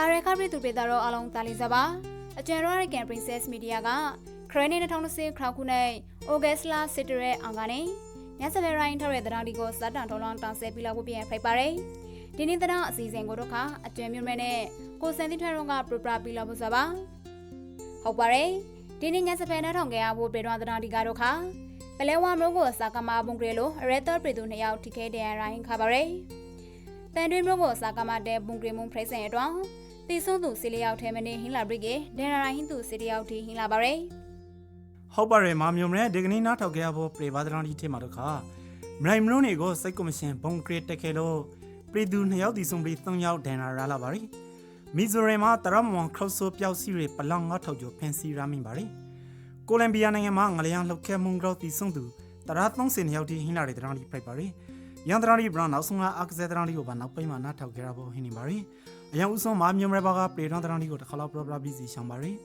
Arekabri to Pedaro along Talizaba, a general can Princess Mediaga, Crane 2020 Krakune, Augustla Sitere Angane, Yasavera Inter the Radigo Satan to long time Sepila would be a prepare. Dinitana season Godoka, a Jemu Mene, go send it around Propra Pilabusaba. Hopare, Dinin Yasapena Tonga would be on the Randigadoka. Pelewa Rogo Sakama Bungrelo, a red Predunia TK de Rain Cabaret. Tendrin Rogo Sakama de Bungrimum Present. The son to silly out him in Hila Brigade, then I into city out in Hila Barre. Hopare, Mammy, digging not of Gabo, Prevadran Timadoka. Mrone go, Psychomission, Boncrete Tekelo, Predun Yeldi Sumbri Thung out then Ralabari. Mizorema, Taramon, Crosso Piao Siri, Palang Otojo, Pensi Ramin Bari. Columbiana among Alian Loca Mungro the Sundu, Tarathon Sin Yeldi Hinari Randi Prepari. Yandrani Brown, Osuna, Axedrani Obana, Payma, Nata Garabo, Hinibari. Young Uso Mammy Rebaga, played on the Randi got a color probably busy Shambari.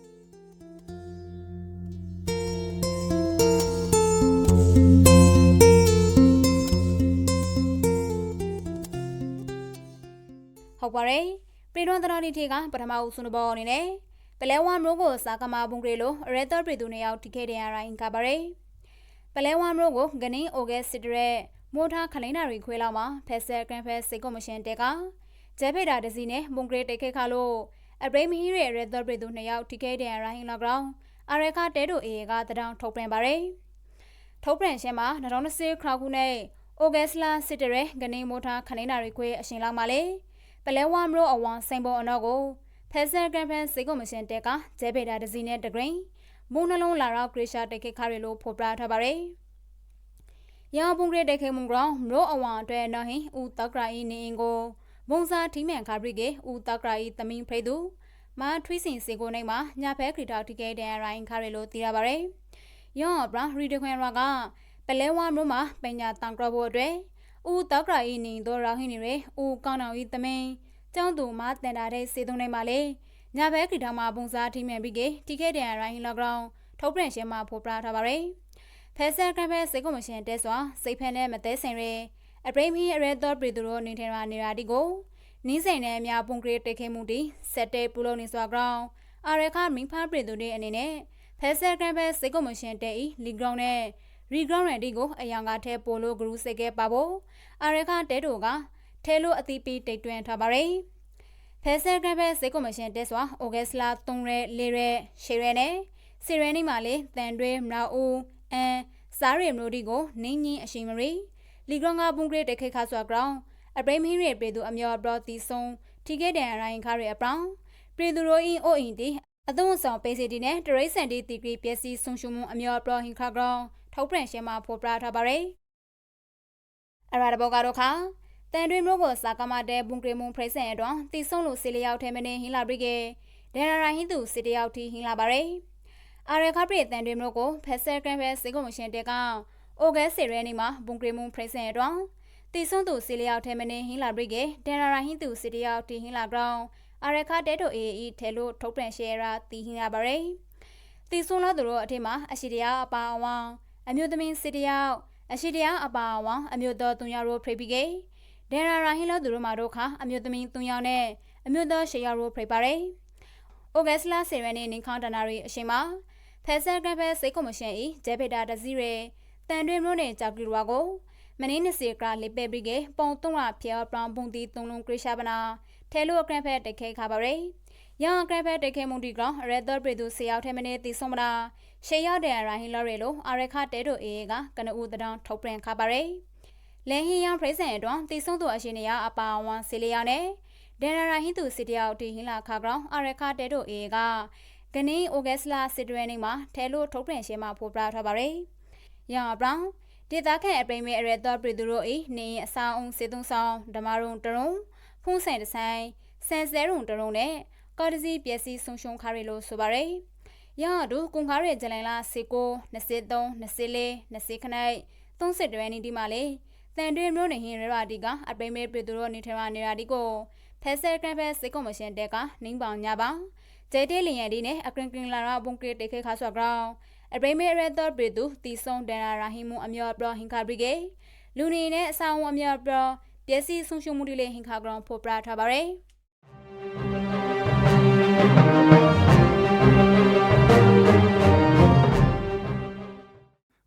Hopare, played on the Randi Tiga, but I'm out soon born in a Pelewan Rogo, Sakama Bungrelo, Red Predunia, TK in Cabaret. Pelewan Rogo, Gani, August Sidere, Mota Kalina Riquelama, Pesa Campus, Secomission Tega. Jebeda Desine, Bungre Teke Kalo, a brave here, Red Predunia, TK and Rahin Laground, Areka Tedo Ega, the down Topren Barre. Topren Shema, not on a sea Krakune, Ogesla, Sitere, Gani Mota, Kalina Rique, Shinla Male, Pelewam Ro, a one symbol onago, Pesa Campus, Secomission Teka, Jebeda Desine, the grain, Bunalon Lara, Grisha Teke Carilo, Popra Tabare. Ya Bungre Teke Munground, Ro a one to Nahi, Utakra in Ingo. Bonza team and Cabrige, Utakrai, the mean Predu, Ma Twising Sego Nema, Napa Critic and Ryan Carilo Tirabare. Yon Bra, Ridic and Raga, Pelewa Roma, Pena Tankrabo Dre, Utakrai in Dora Hinire, U Kana with the main, Down to Mat and Ade Sedone Male, Napa Critama Bonza team and Brigade, Ticket and Ryan Laground, Topren Shema Popra Tabare. Pesa Campes Secomission Teswa, Sapene Matesere. A brave here red dot briduro Nintera Niradigo, Nisan Mia Bunkre Teke Mundi, Sete Pulonis ground, Areka Mimpa Bridure and in it, Pesa Campes Secomission Day, Ligrone, Reground Redigo, a young ate polo gru sege babo, Areka Tedoga, Telo Atipi Take to Tabare. Pesa Campes Secomission Deswa, Ogesla Tungre, Lire, Shirene, Sireni Male, Tendre, Mrao, and Sari Rodigo, Nini Ashimari. Ligronga Bungre Teke Casua ground, a brave here Bredu Amia brought this song, Ticket and Ryan carry a brown, Breduro in O Indi, a don't sound Pesidine, the race and degree PSC Sunshumu Amia brought in Kaground, Topren Shema Popra Tabare. A Radabogadoka, then Dream Robo Sakama de Bungre Moon Present, the song Lucili out Temene Hila Brigade, then I Hindu City out Hila Bare. I recovered then Dream Rogo, Pesa Campus, Segomission Degan. August Serenima, Bungrimun Present, the son to silly out Temene Hila Brigade, then I Hindu City out Hila Ground, Areka Dedo E. Telo, Topren Shera, the Hila Bare. The son of the road Tema, Ashidia about one, a mutamin city out, Ashidia about one, a muta Tunyaro Prebigade, then I Hila Durumadoka, a mutamin Tunyane, a muta Shayaro Prepare. August La Serene in Cantanari Shema, Pesa Grappa Secomotion, Jebeda Zire. Tandre Rone Jaguago, Manina Secra, Lipe Brigade, Pontonga, Pierre Brown Bundi, Tonum Krishabana, Telo Grandpa de K Cabaret, Young Grandpa de K Mundigra, Red Dot Bredu, say out emanate the Somra, Shaya de Rahilarelo, Areka Dedo Ega, Gana Udadan, Topren Cabaret. Lehi Young President, the Sonto Ashinia, Apa one Siliane, then Rahindu City out to Hila Cagram, Areka Dedo Ega, Gani Ogesla Sidrenima, Telo Topren Shema Popra Tabare. Young Brown, did that can bring me a red dot briduro, nay, a sound, Sidon sound, Damarun Daron, Pun Saint the sign, Sans Derun Darone, Courtesy PSC Sunshun Carilo Subare. Young do Kunkare Jalena, Siko, Nasidon, Nasile, Nasikanai, don't say to any dimale. Then dream running here Radiga, a bring me briduro Nitera Niradigo, Pesa Campus Secomission Deca, Nimba Yaba, J. Daily Adine, a crinkling Lara Bunkre Teke Casua ground. အပရိမေရတော်ပြည်သူတီဆုံဒန်ရာရာဟီမူအမြော်ပရဟင်ခါဘရီကေလူနေနဲ့အဆောင်အမြော်ပရပျက်စီးဆုံးရှုံးမှုတွေလေဟင်ခါဂရောင်ဖော်ပြထားပါရယ်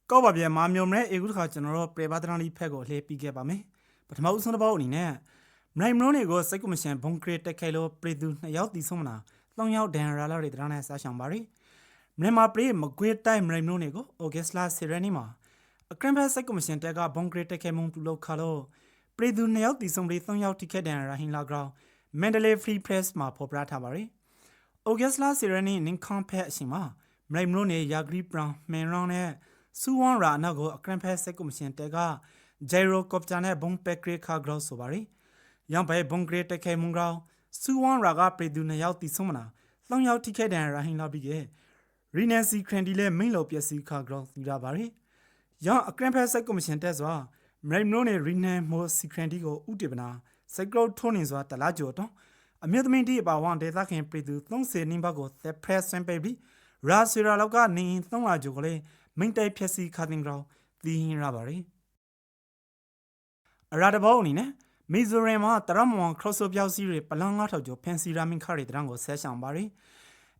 ကောက်ပါပြန်မာမျိုးမဲအခုတစ်ခါကျွန်တော်တို့ပြေပါတရန်လီဖက်ကိုလှည့်ပြီးခဲ့ပါမယ်ပထမဦးဆုံးတစ်ပေါက်အနေနဲ့နိုင်မလို့နေကိုစိတ်ကမရှင်ဘုံကရတက်ခဲလို့ပြည်သူ2ယောက်တီဆုံးမနာ3ယောက်ဒန်ရာလာတွေတရနဲ့စားရှောင်ပါရီမြန်မာပြည်မကွေးတိုင်းနိုင်မလို့နေကိုဩဂတ်စ်လာဆီရနီမှာအခရမ်ဘတ်စိတ်ကမရှင်တက်ကဘုံကရတက်ခဲမှုတူလို့ခါလို့ပြည်သူ2ယောက်တီဆုံးပြီး3ယောက်ထိခဲ့ဒန်ရာဟင်လာဂရောင်းမန်ဒလေးဖရီပရက်စ်မှာဖော်ပြထားပါရီဩဂတ်စ်လာဆီရနီနင်ခွန်ဖက်အရှင်မှာနိုင်မလို့နေယာဂရီပရန်မန်ရောင်းနဲ့စူဝွန်ရာနာကိုအခရမ်ဖက်စိတ်ကမရှင်တက်ကဂျိုင်ရိုကော်ပတာနဲ့ဘုံပက်ကရခါဂရောဆိုပါရီရံပဲဘုံကရတက်ခဲမှုကောင်စူဝွန်ရာကပြည်သူ2ယောက်တီဆုံးမနာ3ယောက်ထိခဲ့တဲ့ရာဟင်လာပြီးကရီနန်စီခရန်ဒီလဲမိန်လောပျက်စီးခါဂရောသီတာပါရီရံအခရမ်ဖက်စိတ်ကမရှင်တက်စွာမရိမနိုနဲ့ရီနန်မိုစီခရန်ဒီကိုဥတေပနာစိတ်ကရောထုံးနေစွာတလားကျော်တော့အမြင့်သမင်းတီအပါဝန်ဒေသခင်ပြည်သူ30နင်းဘက်ကိုသက်ဖရက်ဆွန်ပေးပြီးရာဆီရာလောက်ကနေ3လကျော်ကလေးမိန်တိုက်ဖြက်စီခါတင်ကြောင်းသိဟင်ရပါရီအရာတဘောအနေနဲ့မီဇိုရမ်မှာတရမွန်ခရော့ဆိုပြောက်စီတွေပလန်9000ကျော်ဖန်စီရာမင်ခါတွေတရန်ကိုဆဲဆောင်ပါရီ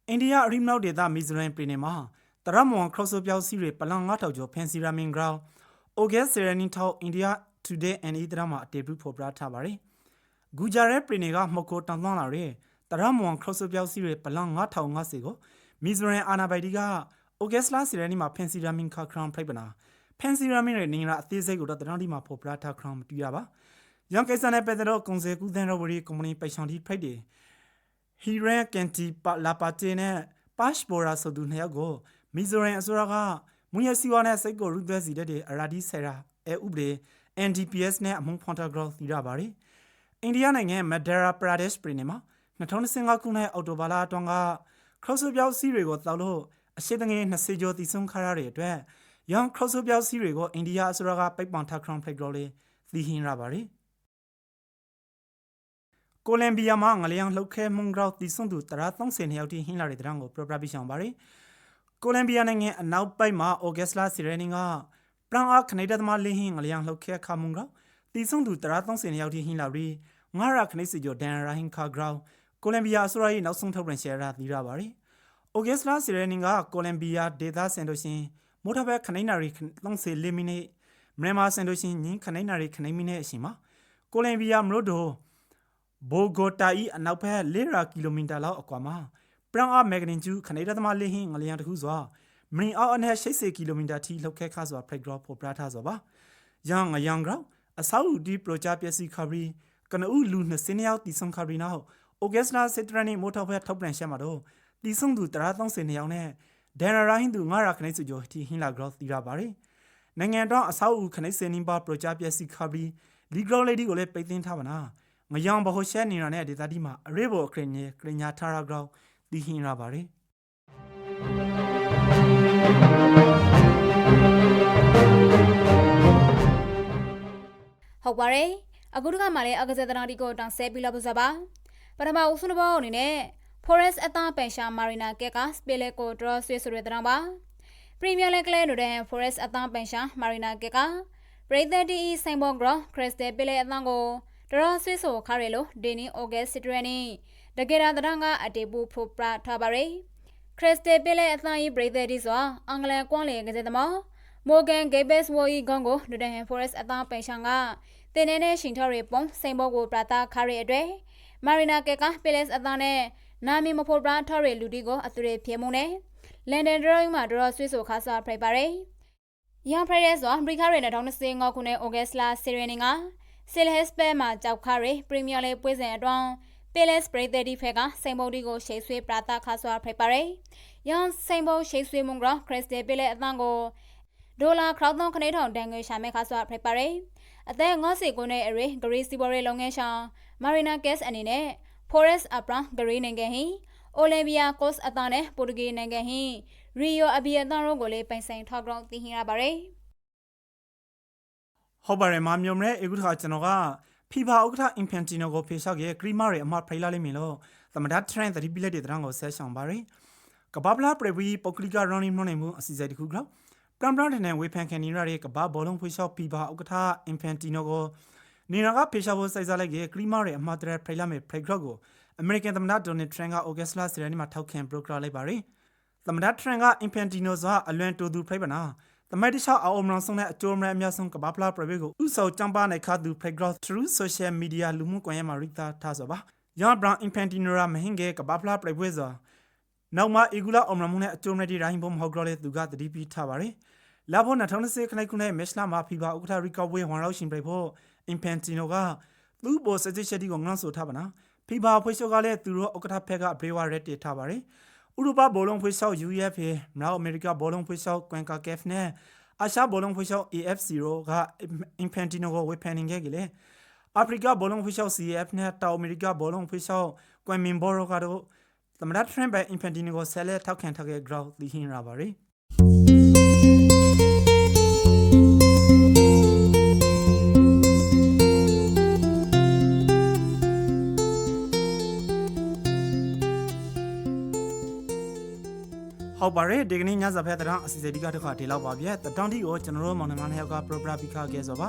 အိန္ဒိယအရီမနောက်ဒေသမီဇိုရမ်ပြည်နယ်မှာတရမွန်ခရော့ဆိုပြောက်စီတွေပလန်9000ကျော်ဖန်စီရာမင်ဂရောင်းအိုဂက်ဆီရနီထောက်အိန္ဒိယ Today and ဤတရမှာအတေပြုဖော်ပြထားပါရီဂူဂျာရဲပြည်နယ်ကမှုတ်ကိုတန်သွန်းလာတဲ့တရမွန်ခရော့ဆိုပြောက်စီတွေပလန်9050ကိုမီဇိုရမ်အာနာဘိုင်ဒီကအိုဂက်စ်လာဆီရနီမှာဖန်စီရာမင်ခါခရန်ဖိပနာဖန်စီရာမင်ရဲ့နေရာအသေးစိတ်ကိုတော့တရန်ဒီမှာဖော်ပြထားခရန်မတူရပါရန်ကိစ္စနဲ့ပတ်သက်တော့ကွန်ဆယ်ကူသန်ရောဝရီကုမ္ပဏီပိုင်ဆောင်တီဖိတ်တယ်ဟီရန်ကန်တီပါလာပါတီနဲ့ပတ်စ်ဘော်ရာဆိုသူ2ယောက်ကိုမီဇိုရမ်အစိုးရကမွန်ရစီဝါနဲ့စိတ်ကိုရူသွဲစီတဲ့အရာဒီဆယ်ရာဥပဒေ NDPS နဲ့အမုန်းဖွန်တာဂရောသီရပါရီအိန္ဒိယနိုင်ငံမဒရာပရာဒက်ရှ်ပြည်နယ်မှာ2015ခုနှစ်အောက်တိုဘာလအတွင်းကခရော့ဆိုပြောက်စီးတွေကိုတောက်လို့အရှိတငယ်20ကျော်တည်ဆုံခါရတဲ့အတွက်ရန်ခရော့ဆိုပြောက်စီးတွေကိုအိန္ဒိယအစိုးရကပိတ်ပင်ထားခရန်ဖိတ်ဂရောလေးသိဟင်ရပါရီကိုလံဘီယာမှာငလျံလှုပ်ခဲမှုန်ဂရောတီဆွန်သူတရာ30နှစ်ယောက်ထိဟင်းလာတဲ့တရံကိုပြပြပြဆောင်ပါရီကိုလံဘီယာနိုင်ငံအနောက်ပိုင်းမှာဩဂတ်စ်လာစီရနီကပရန်အခနေဒတ်မလင်းဟင်းငလျံလှုပ်ခဲခမှုန်ဂရောတီဆွန်သူတရာ30နှစ်ယောက်ထိဟင်းလာပြီးငါရခနေစီကျော်ဒန်ရာဟင်းခါဂရောကိုလံဘီယာအစိုးရရဲ့နောက်ဆုံးထုတ်ပြန်ရှယ်ရာသီရပါရီဩဂတ်စ်လာစီရနီကကိုလံဘီယာဒေသစင်တို့ရှင်မိုတာဘက်ခနေနာရီ34မိနစ်မြန်မာစင်တို့ရှင်ညင်းခနေနာရီခနေမိနစ်အရှင်မှာကိုလံဘီယာမလို့တော့ဘိုဂိုတာဤအနောက်ဘက်400ကီလိုမီတာလောက်အကွာမှာပရန်အားမက်ဂနင်ကျူခနေဒသမလေးဟင်းငလျံတခုစွာမရင်အောက်အနက်80ကီလိုမီတာထိလှုပ်ခဲခါစွာဖိတ်ဂရောဖော်ပြထားစွာပါရန်ငယံဂရောအဆောက်အဦဒီပရိုဂျက်ပျက်စီခါဘရီကနဦးလူ20ယောက်တီဆုံခါဘရီနောက်ဩဂတ်စ်လာစစ်တရနီမိုတာဘက်ထုတ်ပြန်ရှက်မှာတော့တီဆုံသူ130ယောက်နဲ့ဒန်ရာဟင်းသူ900ခနေစုကျော်တီဟင်းလာဂရောတီရပါရီနိုင်ငံတော်အဆောက်အဦခနေစင်နင်းပါပရိုဂျက်ပျက်စီခါဘရီလီဂရောလေးဒီကိုလည်းပိတ်သိမ်းထားပါနာငယောင်ဘဟိုရှဲနေရတဲ့ဒေသဒီမှာအရေးပေါ်အခရင်ကြီးကရညာထားရကြောင်းသိဟင်ရပါတယ်ဟုတ်ပါတယ်အခုတခါမှလည်းအကစားတနာဒီကိုတောင်ဆဲပြီးလို့ပစပါပထမဦးဆုံးဘောအနေနဲ့ Forest အသားပန်ရှာမာရီနာကက်ကစပီလက်ကိုဒရဆွေဆိုတဲ့တရံပါပရီးမီယာလက်ကလေးတို့တဲ့ Forest အသားပန်ရှာမာရီနာကက်ကပရိသတ်တီဆိုင်ဘောဂရခရစ်စတယ်ပီလက်အသားကိုဒရဆွေဆိုခါရဲလို့ဒီနီဩဂတ်စစ်တရနီတကယ်တာတရံကအတေပူဖိုပရာထားပါရီခရစ်စတယ်ပီလက်အသားဤပရိသတ်တီဆိုအင်္ဂလန်ကွန်လေကတဲ့တမောမိုဂန်ဂေဘက်စ်ဝိုဤဂွန်ကိုဒတဲ့ Forest အသားပန်ရှာကတင်းနေတဲ့ရှင်ထော်ရီပုံဆိုင်ဘောကိုပရာတာခါရဲအတွက်မာရီနာကက်ကပီလက်အသားနဲ့နာမီမဖို့ပရာထော်ရီလူဒီကိုအသူတွေပြေမုံနဲ့လန်ဒန်ဒရိုင်းမှာဒရဆွေဆိုခါစားဖိုက်ပါရီရန်ဖရဲဆိုဘရီခါရဲ2025ခုနှစ်ဩဂတ်လဆီရီနီကဆီလဟက်စပဲမှာကြောက်ခါရဲပရီးမီယာလိပွဲစဉ်အတွင်းပီလက်စ်ပရိသတ်ဒီဖက်ကစိန်ဘုတ်ဒီကိုရှေ့ဆွေးပရာတာခါဆွာဖိုက်ပါရဲရန်စိန်ဘုတ်ရှေ့ဆွေးမုံကခရစ်စတယ်ပီလက်အသံကိုဒေါ်လာခရောက်သောခနေထောင်တန်ငွေရှာမဲခါဆွာဖိုက်ပါရဲအသက်50ခုနှစ်အရွယ်ဂရီစီဘော်ရဲလုပ်ငန်းဆောင်မာရီနာကက်စ်အနေနဲ့ Forest အပရန်ဂရီနိုင်ငံဟင်းအိုလံပီယာကော့စ်အသံနဲ့ပိုတူဂီနိုင်ငံဟင်းရီယိုအဘီအသံတို့ကိုလည်းပိုင်ဆိုင်ထောက်ကြောင်းသိဟင်ရပါရဲဟုတ်ပါတယ်မမျိုးမဲအခုတစ်ခါကျွန်တော်ကဖီဖာဥက္ကဋ္ဌအင်ဖန်တီနိုကိုဖေရှောက်ရဲ့ဂရီမာရဲ့အမတ်ဖိလာလိမ့်မယ်လို့သမဒတ်ထရန်သတိပိလက်တဲ့တရံကိုဆက်ဆောင်ပါရယ် ကဘာပလာပရဝီပုတ်ကလီကရောင်းနေမှုနေမှုအစီအစဉ်တခုကလောက်ပရမ်ပရန်နဲ့ဝေဖန်ခံနေရတဲ့ကဘာဘောလုံးဖွေးလျှောက်ပြီးပါဥက္ကဋ္ဌအင်ဖန်တီနိုကိုနေနာကဖေရှာဖို့စိုက်စားလိုက်ရဲ့ကလီမာရဲ့အမှားတရဖိလာမဲ့ဖိဂရော့ကိုအမေရိကန်သမ္မတဒေါ်နယ်ထရန့်ကဩဂတ်စ်လ10ရက်နေ့မှာထောက်ခံပရိုဂရမ်လိုက်ပါတယ်သမ္မတထရန့်ကအင်ဖန်တီနိုစွာအလွန်တိုသူဖိပနာတမိုက်တခြားအောင်မန်ဆုံးတဲ့အကျိုးအများဆုံးကဘာပလာပရဝီကိုဥဆောင်ကြံပါနိုင်ခါသူဖိဂရော့ through social media လူမှုကွန်ရက်မှာရိတာထားဆိုပါယန်ဘရောင်အင်ဖန်တီနိုရာမဟင်ကကဘာပလာပရဝီစွာနောက်မှအီဂူလာအောင်မန်နဲ့အကျိုးမဲ့ဒီတိုင်းဘုံမဟုတ်တော့လေသူကတတိပိထားပါတယ်လာဖို့2020ခလိုက်ခုနဲ့မက်လာမှာဖီဘာဥက္ကဋ္ဌရီကောဝေးဝန်ရောက်ရှင်ပြဖို့အင်ဖန်တီနိုကသူ့ဘော်စတိချက်ဒီကိုငှန်းဆိုထားပါနာဖီဘာဖွေးလျှော့ကလည်းသူတို့ဥက္ကဋ္ဌဖက်ကဘရေဝါရက်တေထားပါတယ်ဥရောပဘောလုံးဖွေးလျှော့ UEFA မြောက်အမေရိကဘောလုံးဖွေးလျှော့ကွန်ကာကက်ဖ်နဲ့အာရှဘောလုံးဖွေးလျှော့ AF0 ကအင်ဖန်တီနိုကိုဝေဖန်နေခဲ့ကြလေအာဖရိကဘောလုံးဖွေးလျှော့ CAF နဲ့တောင်အမေရိကဘောလုံးဖွေးလျှော့ကွမ်မင်ဘောရိုကတော့သမ္မတထရန့်ပဲအင်ဖန်တီနိုကိုဆဲလက်ထောက်ခံထားခဲ့ကြောင်းသိဟင်ရပါတယ်ဟုတ်ပါတယ်ဒီကနေ့ညစာဖက်တဲ့အစီအစဉ်ဒီကတစ်ခါဒီလောက်ပါဗျတတောင်းတီကိုကျွန်တော်တို့မောင်နှမနှစ်ယောက်ကပရိုဂရမ်ပြီးခါခဲ့ဆိုပါ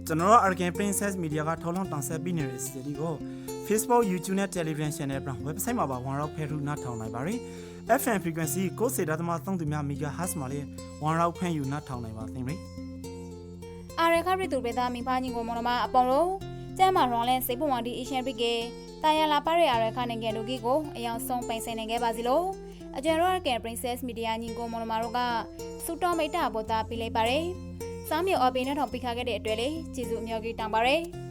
ကျွန်တော်တို့ Arkan Princess Media ကထောက်လောင်းတောင်ဆက်ပြီးနေတဲ့စီဒီကို Facebook, YouTube နဲ့ Telegram Channel မှာ website မှာပါဝန်ရောက်ဖဲထူနားထောင်နိုင်ပါတယ် FM frequency 90.3 MHz မှာလည်းဝန်ရောက်ဖမ်းယူနားထောင်နိုင်ပါသင်ပြီအာရခရတူပေသားမိဖာညီကိုမောင်နှမအပေါင်းလုံးကျမ်းမာရွန်လဲစိတ်ပွန်ဝတီအရှင်ပိကေတာယာလာပါရအာရခနိုင်ငံတို့ကိုအယောင်ဆုံးပိုင်ဆိုင်နိုင်ခဲ့ပါစီလို့အကျဉ်းရောက Princess Media ညီကိုမောင်နှမတို့ကစူတော်မိတ်တာပေါ်တာပြလိုက်ပါတယ်။စောင်းမြော်အပင်းနဲ့ထောင်ပိခါခဲ့တဲ့အတွက်လေကျေးဇူးအများကြီးတောင်းပါတယ်။